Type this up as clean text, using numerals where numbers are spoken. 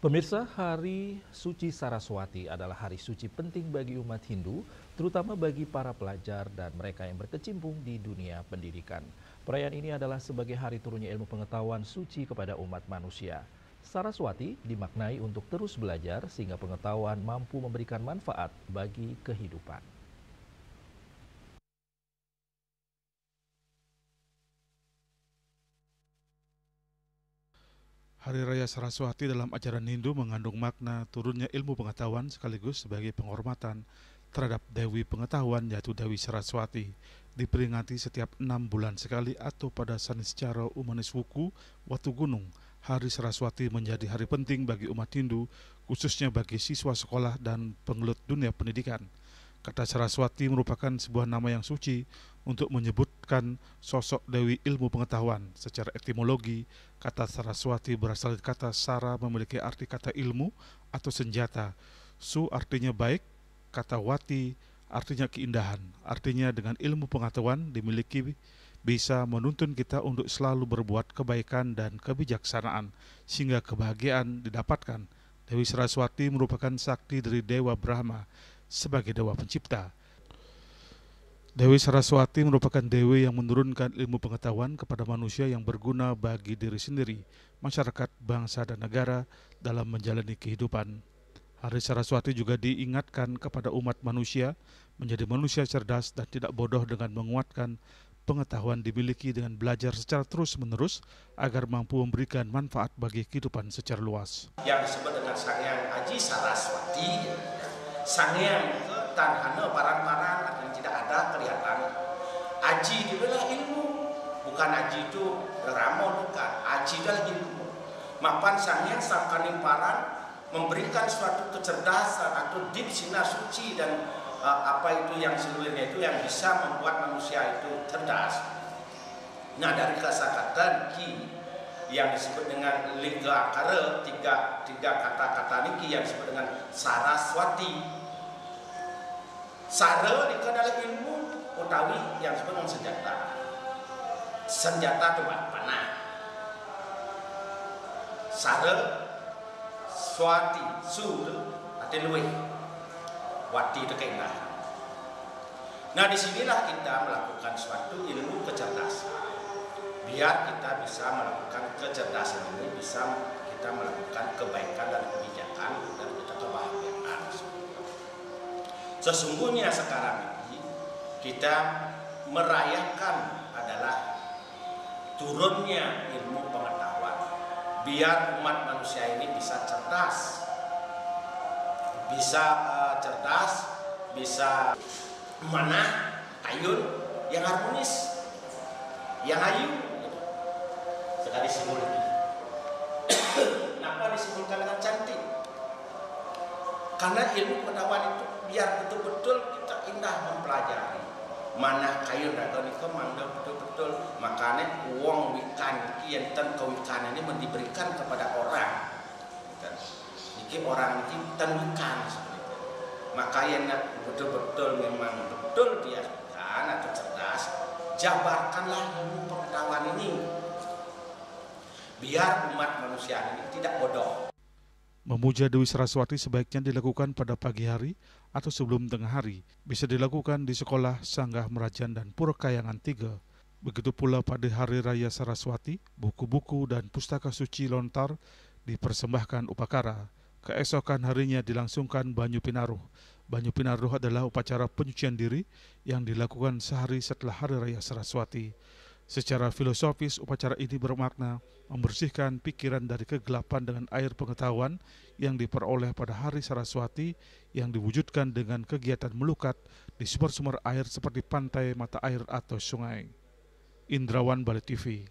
Pemirsa, Hari Suci Saraswati adalah hari suci penting bagi umat Hindu, terutama bagi para pelajar dan mereka yang berkecimpung di dunia pendidikan. Perayaan ini adalah sebagai hari turunnya ilmu pengetahuan suci kepada umat manusia. Saraswati dimaknai untuk terus belajar sehingga pengetahuan mampu memberikan manfaat bagi kehidupan. Hari Raya Saraswati dalam ajaran Hindu mengandung makna turunnya ilmu pengetahuan sekaligus sebagai penghormatan terhadap Dewi Pengetahuan yaitu Dewi Saraswati. Diperingati setiap 6 bulan sekali atau pada Saniscara Umanis Wuku, Watu Gunung. Hari Saraswati menjadi hari penting bagi umat Hindu, khususnya bagi siswa sekolah dan pengelut dunia pendidikan. Kata Saraswati merupakan sebuah nama yang suci untuk menyebutkan sosok Dewi Ilmu Pengetahuan. Secara etimologi, kata Saraswati berasal dari kata Sara memiliki arti kata ilmu atau senjata. Su artinya baik, kata Wati artinya keindahan. Artinya dengan ilmu pengetahuan dimiliki bisa menuntun kita untuk selalu berbuat kebaikan dan kebijaksanaan sehingga kebahagiaan didapatkan. Dewi Saraswati merupakan sakti dari Dewa Brahma sebagai dewa pencipta. Dewi Saraswati merupakan dewi yang menurunkan ilmu pengetahuan kepada manusia yang berguna bagi diri sendiri, masyarakat, bangsa, dan negara dalam menjalani kehidupan. Hari Saraswati juga diingatkan kepada umat manusia menjadi manusia cerdas dan tidak bodoh dengan menguatkan pengetahuan dimiliki dengan belajar secara terus-menerus agar mampu memberikan manfaat bagi kehidupan secara luas. Yang disebut dengan Sangyang Aji Saraswati, Sangyang ke tanhana paran-paran yang tidak ada kelihatan. Aji itu adalah ilmu, bukan aji itu drama, bukan. Aji itu adalah ilmu. Mapan Sangyang sangkaning paran memberikan suatu kecerdasan atau deep sinar suci dan apa itu yang seluruhnya itu yang bisa membuat manusia itu cerdas. Nah, dari kosakata ki yang disebut dengan lingga akara, tiga kata-kata niki yang disebut dengan Saraswati. Sara itu adalah ilmu utawi yang disebut dengan senjata. Senjata itu panah. Sara, Swati, Su itu arti luwih. Wati itu keindahan. Nah, disinilah kita melakukan suatu ilmu kecerdasan. Biar kita bisa melakukan kecerdasan ini, bisa kita melakukan kebaikan dan kebijakan dan kita kebahagiaan. Sesungguhnya sekarang ini kita merayakan adalah turunnya ilmu pengetahuan. Biar umat manusia ini bisa cerdas, bisa mana ayun yang harmonis, yang ayu. Sekali simbol ini. Kenapa disimpulkan dengan cantik? Karena ilmu pengetahuan itu biar betul-betul kita indah mempelajari. Mana kayu dagon itu mangga betul-betul. Makanya uang wikan yang ten kewikan ini diberikan kepada orang. Jadi orang ini tentukan seperti itu. Maka yang betul-betul memang betul dia atau cerdas, jabarkanlah ilmu pengetahuan ini. Biar umat manusia ini tidak bodoh. Memuja Dewi Saraswati sebaiknya dilakukan pada pagi hari atau sebelum tengah hari. Bisa dilakukan di sekolah, sanggah merajan, dan pura kayangan 3. Begitu pula pada Hari Raya Saraswati, buku-buku dan pustaka suci lontar dipersembahkan upakara. Keesokan harinya dilangsungkan Banyu Pinaruh. Banyu Pinaruh adalah upacara penyucian diri yang dilakukan sehari setelah Hari Raya Saraswati. Secara filosofis, upacara ini bermakna membersihkan pikiran dari kegelapan dengan air pengetahuan yang diperoleh pada Hari Saraswati yang diwujudkan dengan kegiatan melukat di sumber-sumber air seperti pantai, mata air, atau sungai. Indrawan Bali TV.